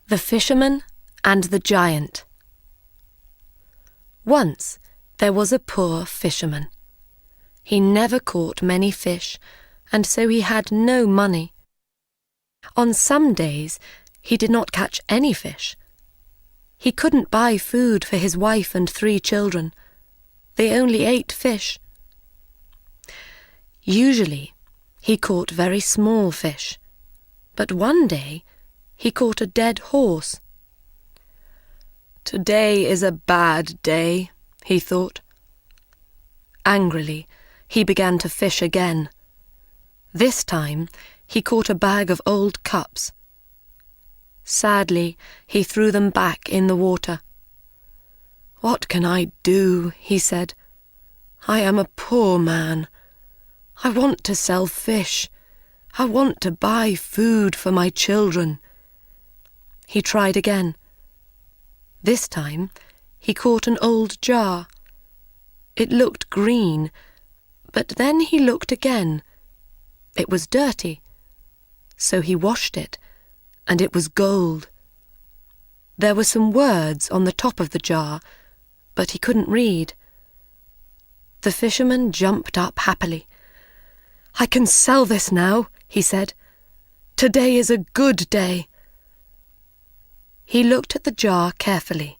The Fisherman and the Giant. Once there was a poor fisherman. He never caught many fish, and so he had no money. On some days he did not catch any fish. He couldn't buy food for his wife and 3 children. They only ate fish. Usually he caught very small fish, but one day he caught a dead horse. "Today is a bad day," he thought. Angrily, he began to fish again. This time he caught a bag of old cups. Sadly, he threw them back in the water. "What can I do?" he said. "I am a poor man. I want to sell fish. I want to buy food for my children." He tried again. This time he caught an old jar. It looked green, but then he looked again. It was dirty, so he washed it, and it was gold. There were some words on the top of the jar, but he couldn't read. The fisherman jumped up happily. "I can sell this now," he said. "Today is a good day." He looked at the jar carefully.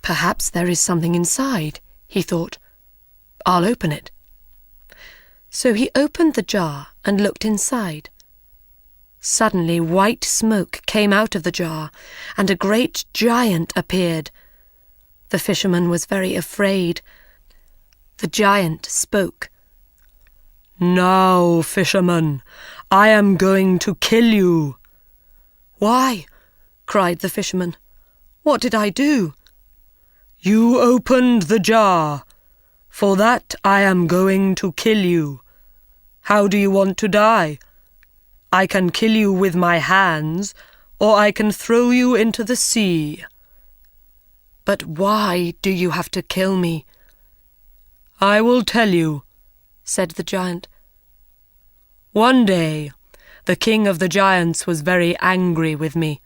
"Perhaps there is something inside," he thought. "I'll open it." So he opened the jar and looked inside. Suddenly white smoke came out of the jar, and a great giant appeared. The fisherman was very afraid. The giant spoke. "Now, fisherman, I am going to kill you." "Why?" cried the fisherman. "What did I do?" "You opened the jar. For that I am going to kill you. How do you want to die? I can kill you with my hands, or I can throw you into the sea." "But why do you have to kill me?" "I will tell you," said the giant. "One day the king of the giants was very angry with me.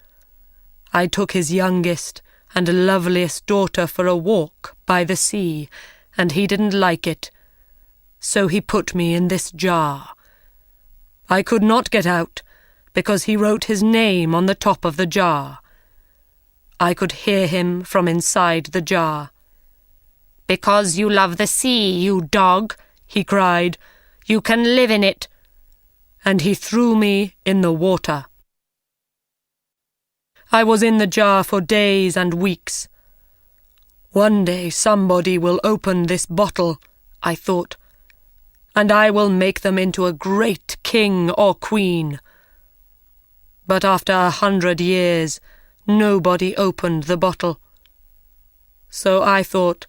I took his youngest and loveliest daughter for a walk by the sea, and he didn't like it. So he put me in this jar. I could not get out, because he wrote his name on the top of the jar. I could hear him from inside the jar. "Because you love the sea, you dog," he cried, "you can live in it." And he threw me in the water. I was in the jar for days and weeks. One day somebody will open this bottle, I thought, and I will make them into a great king or queen. But after 100 years, nobody opened the bottle. So I thought,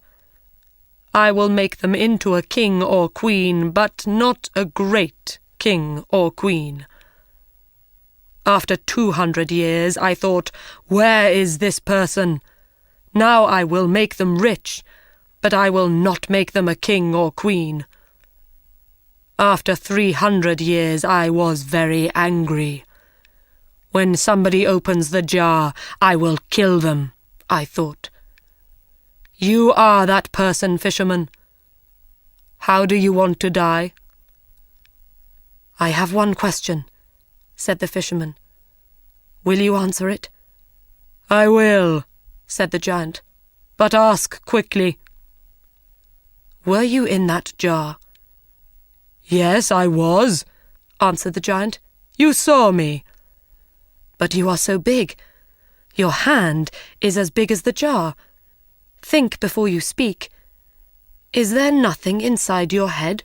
I will make them into a king or queen, but not a great king or queen. After 200 years, I thought, where is this person? Now I will make them rich, but I will not make them a king or queen. After 300 years, I was very angry. When somebody opens the jar, I will kill them, I thought. You are that person, fisherman. How do you want to die? I have one question, said the fisherman. Will you answer it? I will, said the giant, but ask quickly. Were you in that jar? Yes, I was, answered the giant. You saw me. But you are so big. Your hand is as big as the jar. Think before you speak. Is there nothing inside your head?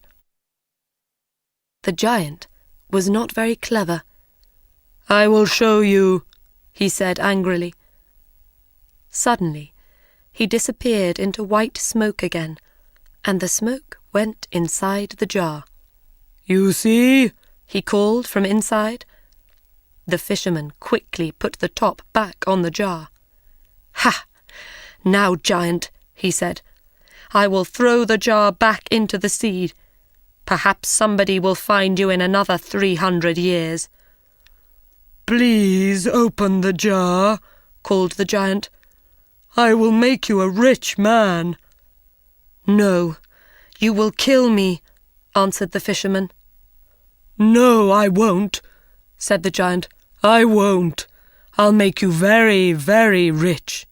The giant was not very clever. I will show you, he said angrily. Suddenly, he disappeared into white smoke again, and the smoke went inside the jar. You see, he called from inside. The fisherman quickly put the top back on the jar. Ha! Now, giant, he said, I will throw the jar back into the sea. Perhaps somebody will find you in another 300 years. Please open the jar, called the giant. I will make you a rich man. No, you will kill me, answered the fisherman. No, I won't, said the giant. I won't. I'll make you very, very rich.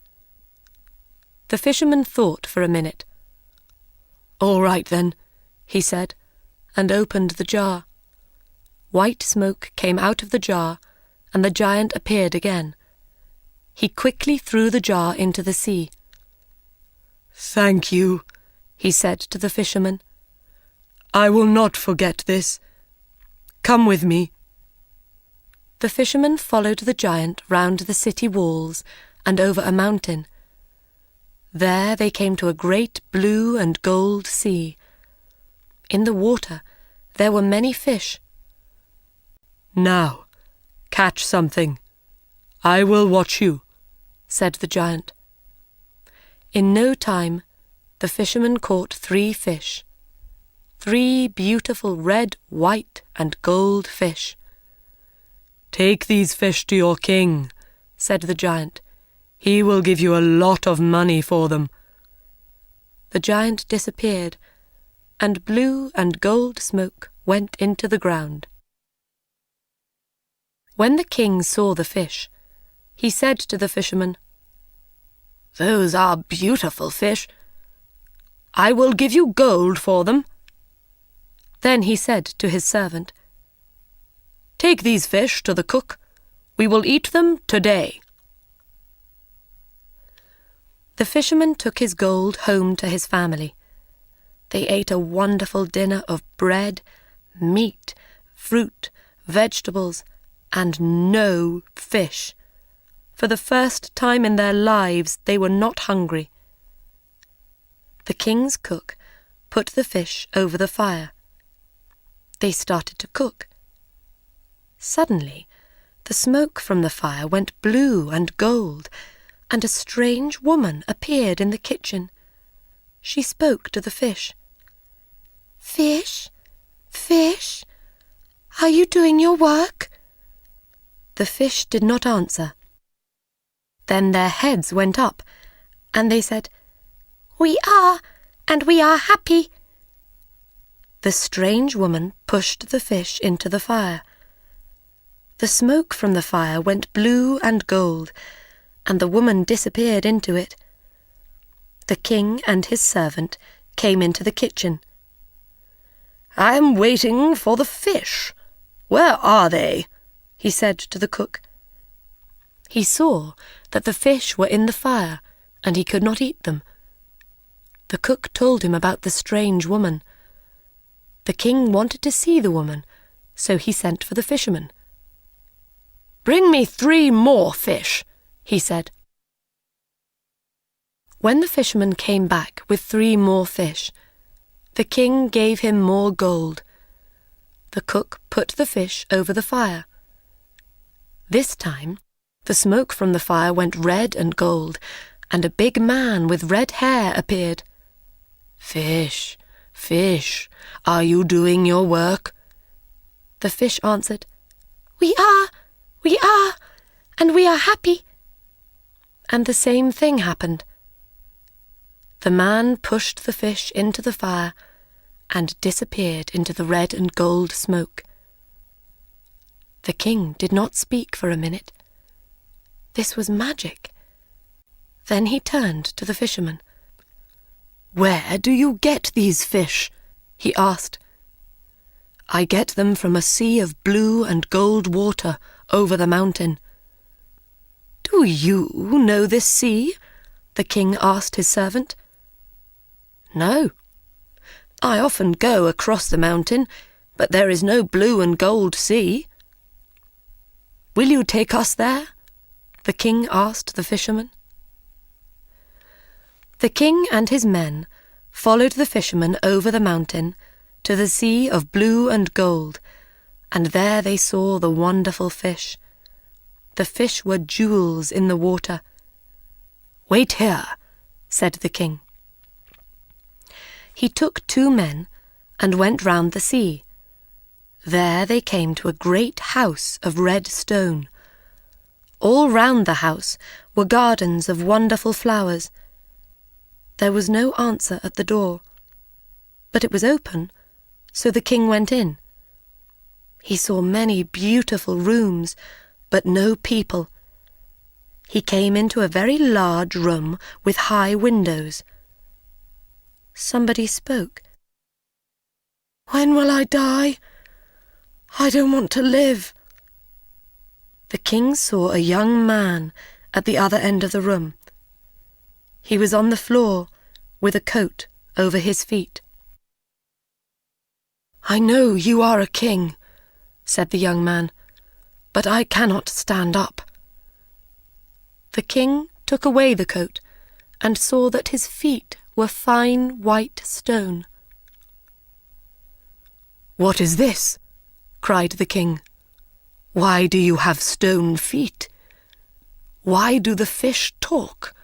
The fisherman thought for a minute. All right then, he said, and opened the jar. White smoke came out of the jar, and the giant appeared again. He quickly threw the jar into the sea. Thank you, he said to the fisherman. I will not forget this. Come with me. The fisherman followed the giant round the city walls and over a mountain. There they came to a great blue and gold sea. In the water there were many fish. Now, catch something. I will watch you, said the giant. In no time, the fisherman caught 3 fish. 3 beautiful red, white, and gold fish. Take these fish to your king, said the giant. He will give you a lot of money for them. The giant disappeared, and blue and gold smoke went into the ground. When the king saw the fish, he said to the fisherman, Those are beautiful fish. I will give you gold for them. Then he said to his servant, Take these fish to the cook. We will eat them today. The fisherman took his gold home to his family. They ate a wonderful dinner of bread, meat, fruit, vegetables, and no fish. For the first time in their lives they were not hungry. The king's cook put the fish over the fire. They started to cook. Suddenly, the smoke from the fire went blue and gold, and a strange woman appeared in the kitchen. She spoke to the fish. Fish, fish, are you doing your work? The fish did not answer. Then their heads went up, and they said, We are, and we are happy. The strange woman pushed the fish into the fire. The smoke from the fire went blue and gold, and the woman disappeared into it. The king and his servant came into the kitchen. I am waiting for the fish. Where are they? He said to the cook. He saw that the fish were in the fire, and he could not eat them. The cook told him about the strange woman. The king wanted to see the woman, so he sent for the fisherman. Bring me 3 more fish, he said. When the fisherman came back with 3 more fish, the king gave him more gold. The cook put the fish over the fire. This time, the smoke from the fire went red and gold, and a big man with red hair appeared. Fish, fish, are you doing your work? The fish answered, We are, and we are happy. And the same thing happened. The man pushed the fish into the fire and disappeared into the red and gold smoke. The king did not speak for a minute. This was magic. Then he turned to the fisherman. Where do you get these fish? He asked. I get them from a sea of blue and gold water over the mountain. Do you know this sea? The king asked his servant. No. I often go across the mountain, but there is no blue and gold sea. Will you take us there? The king asked the fisherman. The king and his men followed the fisherman over the mountain to the sea of blue and gold, and there they saw the wonderful fish. The fish were jewels in the water. Wait here, said the king. He took 2 men and went round the sea. There they came to a great house of red stone, All round the house were gardens of wonderful flowers. There was no answer at the door, but it was open, so the king went in. He saw many beautiful rooms, but no people. He came into a very large room with high windows. Somebody spoke. "When will I die? I don't want to live." The king saw a young man at the other end of the room. He was on the floor with a coat over his feet. "I know you are a king," said the young man, "but I cannot stand up." The king took away the coat and saw that his feet were fine white stone. "What is this?" cried the king. "Why do you have stone feet? Why do the fish talk?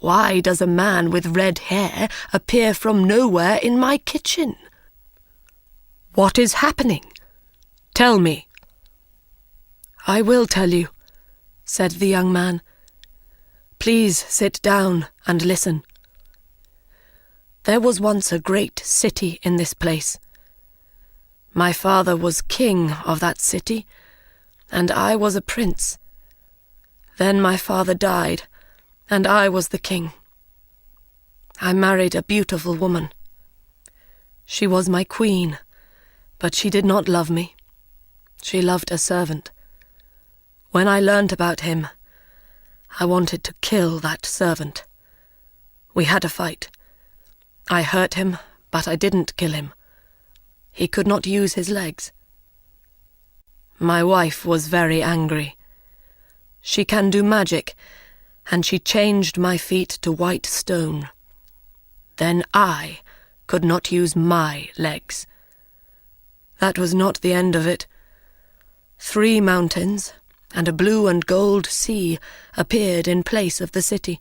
Why does a man with red hair appear from nowhere in my kitchen? What is happening? Tell me." "I will tell you," said the young man. "Please sit down and listen. There was once a great city in this place. My father was king of that city, and I was a prince. Then my father died, and I was the king. I married a beautiful woman. She was my queen, but she did not love me. She loved a servant. When I learned about him, I wanted to kill that servant. We had a fight. I hurt him, but I didn't kill him. He could not use his legs. My wife was very angry. She can do magic, and she changed my feet to white stone. Then I could not use my legs. That was not the end of it. 3 mountains and a blue and gold sea appeared in place of the city.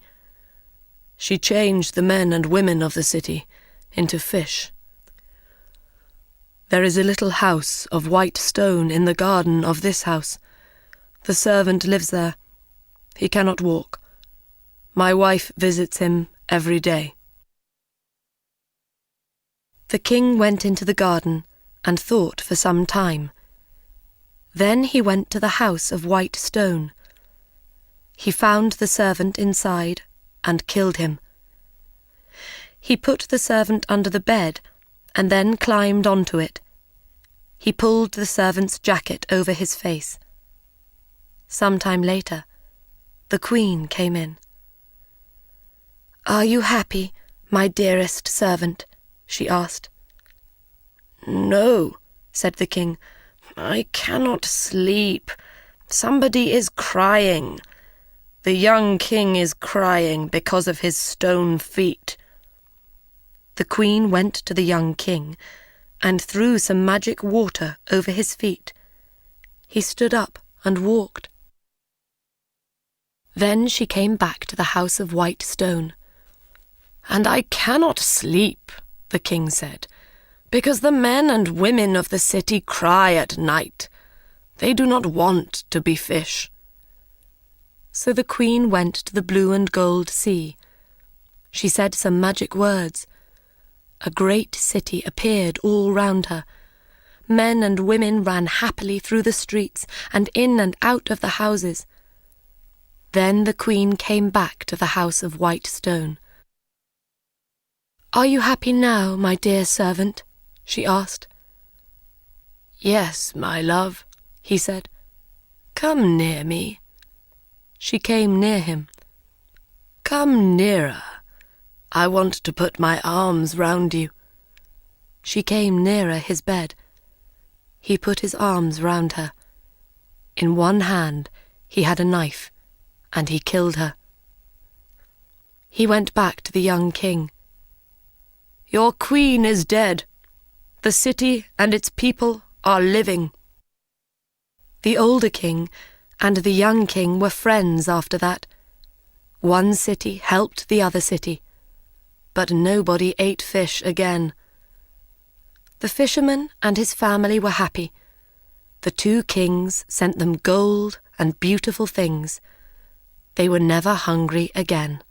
She changed the men and women of the city into fish. There is a little house of white stone in the garden of this house. The servant lives there. He cannot walk. My wife visits him every day." The king went into the garden and thought for some time. Then he went to the house of white stone. He found the servant inside and killed him. He put the servant under the bed and then climbed onto it. He pulled the servant's jacket over his face. Some time later, the queen came in. "Are you happy, my dearest servant?" she asked. "No," said the king. "I cannot sleep. Somebody is crying. The young king is crying because of his stone feet." The queen went to the young king and threw some magic water over his feet. He stood up and walked. Then she came back to the house of white stone. "And I cannot sleep," the king said, "because the men and women of the city cry at night. They do not want to be fish." So the queen went to the blue and gold sea. She said some magic words. A great city appeared all round her. Men and women ran happily through the streets and in and out of the houses. Then the queen came back to the house of white stone. "Are you happy now, my dear servant?" she asked. "Yes, my love," he said. "Come near me." She came near him. "Come nearer. I want to put my arms round you." She came nearer his bed. He put his arms round her. In one hand he had a knife, and he killed her. He went back to the young king. "Your queen is dead. The city and its people are living." The older king and the young king were friends after that. One city helped the other city, but nobody ate fish again. The fisherman and his family were happy. The 2 kings sent them gold and beautiful things, they were never hungry again.